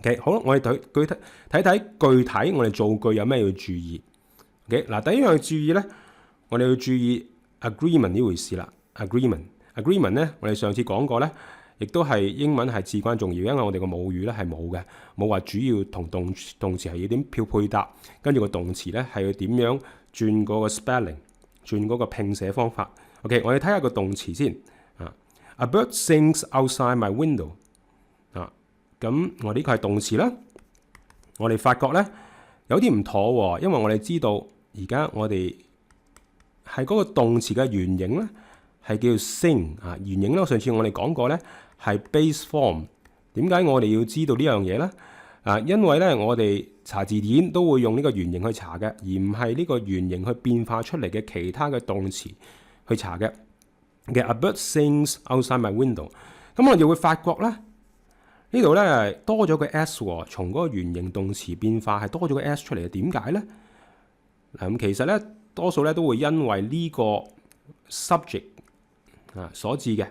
OK， 好，我哋睇具體我哋造句有咩要注意。OK， 嗱，第一樣要注意咧，我哋要注意 agreement 呢回事啦。agreement 咧，我哋上次講過咧，亦都係英文係至關重要，因為我哋個母語咧係冇話主要同動詞係要點配搭，跟住個動詞咧係要點樣轉嗰個 spelling， 轉嗰個拼寫方法。OK， 我哋睇下個動詞先。A bird sings outside my window。咁我呢個係動詞啦。我哋發覺咧有啲唔妥喎，因為我哋知道而家我哋係嗰個動詞嘅原形咧係叫 sing 啊，原形咧上次我哋講過咧係 base form。點解我哋要知道呢樣嘢咧？因為咧我哋查字典都會用呢個原形去查嘅，而唔係呢個原形去變化出嚟嘅其他嘅動詞去查嘅。A bird sings outside my window。咁我哋會發覺咧。呢度咧多咗個 s 喎，從嗰個原形動詞變化係多咗個 s 出嚟嘅，點解咧？咁其實咧多數咧都會因為呢個 subject 所致嘅。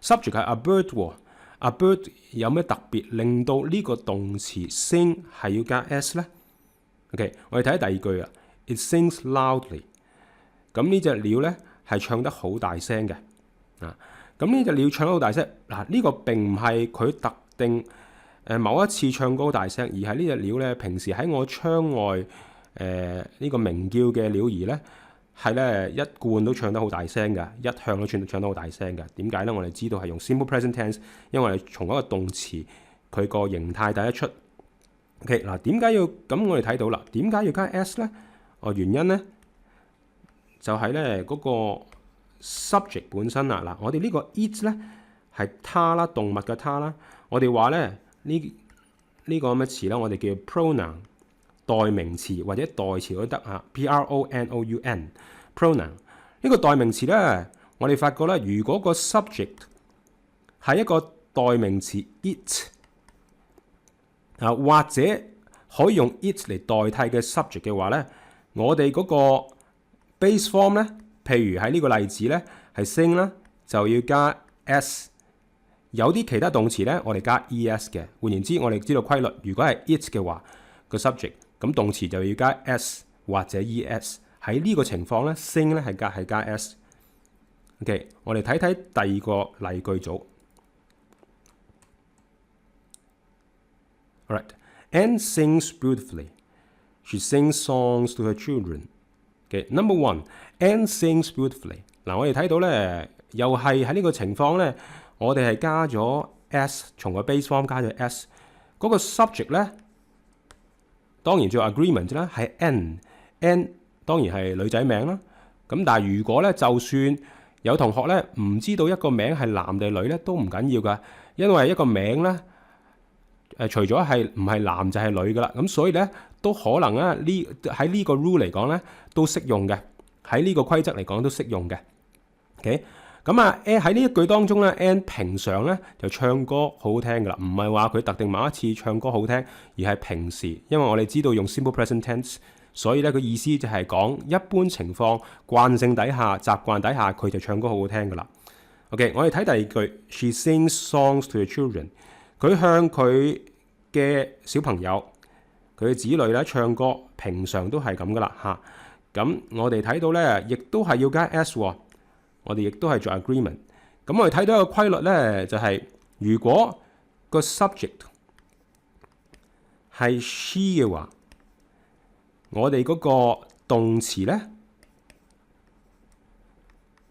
subject 係 a bird 喎，a bird 有咩特別令到呢個動詞 sing 係要加 s 咧 ？OK， 我哋睇第二句啊 ，it sings loudly。咁呢隻鳥咧係唱得好大聲嘅。咁呢隻鳥唱得好大聲，呢個並唔係佢特定某一次唱歌大聲，而係呢隻鳥咧平時喺我窗外呢個鳴叫嘅鳥兒咧係咧一貫都唱得好大聲嘅，一向都唱得好大聲嘅。點解咧？我哋知道係用 simple present tense， 因為從嗰個動詞佢個形態睇得出。OK， 嗱，點解要咁？我哋睇到啦，點解要加 s 咧？原因咧就係咧嗰個 subject 本身啦。我哋呢個 it 咧係它啦，動物嘅它啦。我哋話咧呢個咁嘅詞咧，我哋叫 pronoun 代名詞或者代詞都得啊。pronoun pronoun 呢個代名詞咧，我哋發覺咧，如果個 subject 係一個代名詞 it 或者可以用 it 嚟代替嘅 subject 嘅話咧，我哋嗰個 base form 咧，譬如喺呢個例子咧係 sing 啦，就要加 s。有啲其他動詞咧，我哋加 es 嘅。換言之，我哋知道規律，如果係 it 嘅話，個 subject 咁動詞就要加 s 或者 es。喺呢個情況咧 ，sing 咧係加 s。OK， 我哋睇睇第二個例句組。Alright， Anne sings beautifully. She sings songs to her children. OK，number one， Anne sings beautifully。我哋睇到咧，又係喺呢個情況咧。我哋係加咗 s， 從個 base form 加咗 s， 嗰個 subject 咧，當然做 agreement 啦，係 n 當然係女仔名啦。咁但係如果咧，就算有同學咧唔知道一個名係男定女咧，都唔緊要噶，因為一個名咧除咗係唔係男就係女噶啦。咁所以咧都可能啊喺呢個 rule 嚟講咧都適用嘅，喺呢個規則嚟講都適用嘅。OK。咁喺呢一句當中咧 ，Anne 平常咧就唱歌好好聽噶啦，唔係話佢特定某一次唱歌好聽，而係平時。因為我哋知道用 simple present tense， 所以咧個意思就係講一般情況、慣性底下、習慣底下，佢就唱歌好好聽噶啦。OK， 我哋睇第二句 ，She sings songs to her children。佢向佢嘅小朋友、佢嘅子女咧唱歌，平常都係咁噶啦嚇。咁我哋睇到咧，亦都係要加 s 喎。我哋亦都係做 agreement。咁我哋睇到一個規律咧，就係如果個 subject 係 she 嘅話，我哋嗰個動詞咧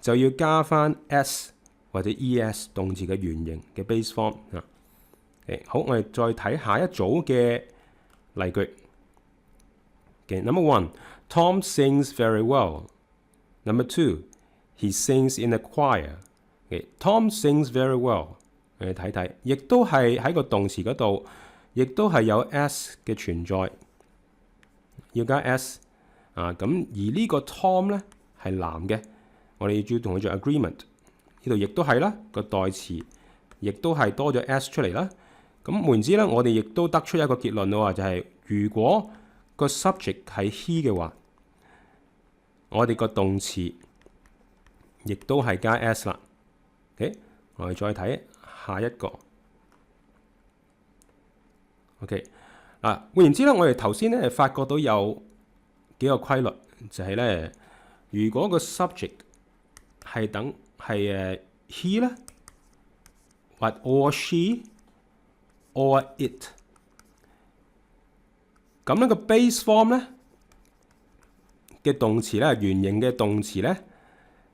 就要加翻 s 或者 es 動詞嘅原形嘅 base form 啊。好，我哋再睇下一組嘅例句。Number one， Tom sings very well. Number two，He sings in a choir。Tom sings very well。我哋睇睇，亦都係喺個動詞嗰度，亦都係有 s 嘅存在，要加 s 咁而呢個 Tom 咧係男嘅，我哋要同佢做 agreement。呢度亦都係啦，個代詞亦都係多咗 s 出嚟啦。咁換言之咧，我哋亦都得出一個結論咯，就係如果個 subject 係 he 嘅話，我哋個動詞亦都係加 s 啦。OK， 我哋再睇下一個。OK 嗱，換言之咧，我哋頭先咧發覺到有幾個規律，就係咧，如果個 subject 係he 咧，或 or she or it， 咁咧個 base form 咧嘅動詞咧，原形嘅動詞咧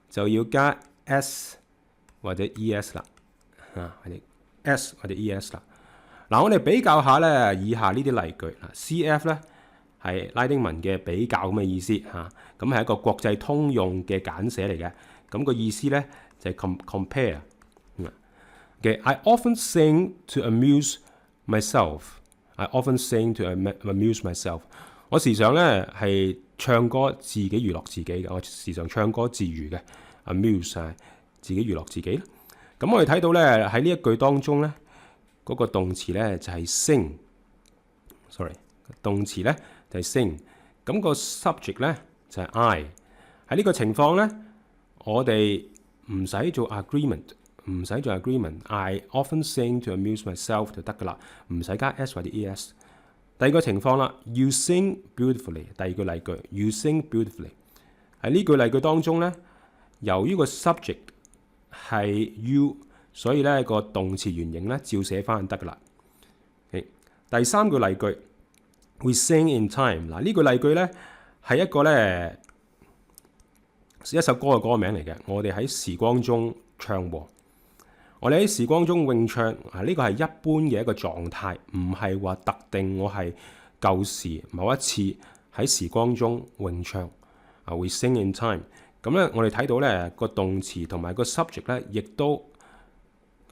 就要加 s 或者 es 啦，或者 s 或者 es 啦。嗱，我哋比較下咧以下呢啲例句。CF 咧係拉丁文嘅比較咁嘅意思嚇，咁係一個國際通用嘅簡寫嚟嘅。咁個意思咧就係 compare。嘅 I often sing to amuse myself. I often sing to amuse myself. 我時常咧係唱歌自己娛樂自己嘅。我時常唱歌自娛嘅 amuse 係自己娛樂自己啦。咁我哋睇到咧喺呢一句當中咧。嗰個動詞咧就係 sing，sorry， 動詞咧就係 sing， 咁個 subject 咧就係 I。喺呢個情況咧，我哋唔使做 agreement，I often sing to amuse myself 就得噶啦，唔使加 s 或者 es。第二個情況啦 ，you sing beautifully， 第二句例句 ，you sing beautifully。喺呢句例句當中咧，由於個 subject 係 you。所以咧個動詞原形咧照寫翻就得噶啦。第三個例句 ，We sing in time。嗱呢句例句咧係一個咧一首歌嘅歌名嚟嘅。我哋喺時光中唱和，我哋喺時光中詠唱。呢個係一般嘅一個狀態，唔係話特定我係舊時某一次喺時光中詠唱。We sing in time。咁咧我哋睇到咧個動詞同埋個 subject 咧，亦都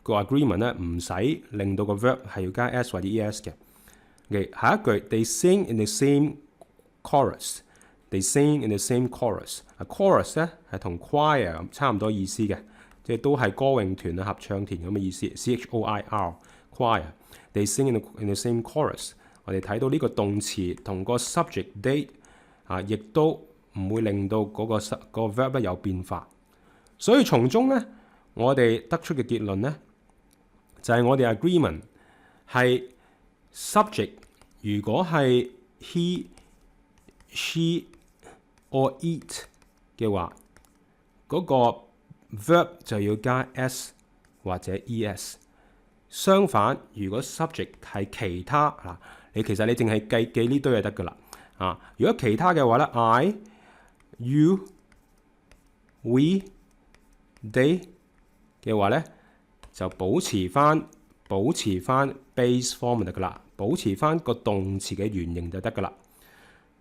個 agreement 咧唔使令到個 verb 係要加 s 或者 es 嘅。下一句 They sing in the same chorus。They sing in the same chorus。chorus 咧係同 choir 差唔多意思嘅，即係都係歌詠團啊、合唱團咁嘅意思。choir choir。They sing in the same chorus。我哋睇到呢個動詞同個 subject they 亦都唔會令到嗰個 verb 有變化。所以從中咧，我哋得出嘅結論咧，就係我哋 agreement 係 subject 如果係 he、she or it 嘅話，嗰個 verb 就要加 s 或者 es。相反，如果 subject 係其他你其實你淨係記呢堆就得噶啦。如果其他嘅話咧 ，I、you、we、they 嘅話咧，就保持翻 base form 就得噶啦，保持翻個動詞嘅原形就得噶啦。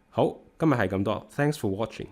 好，今日係咁多 ，thanks for watching。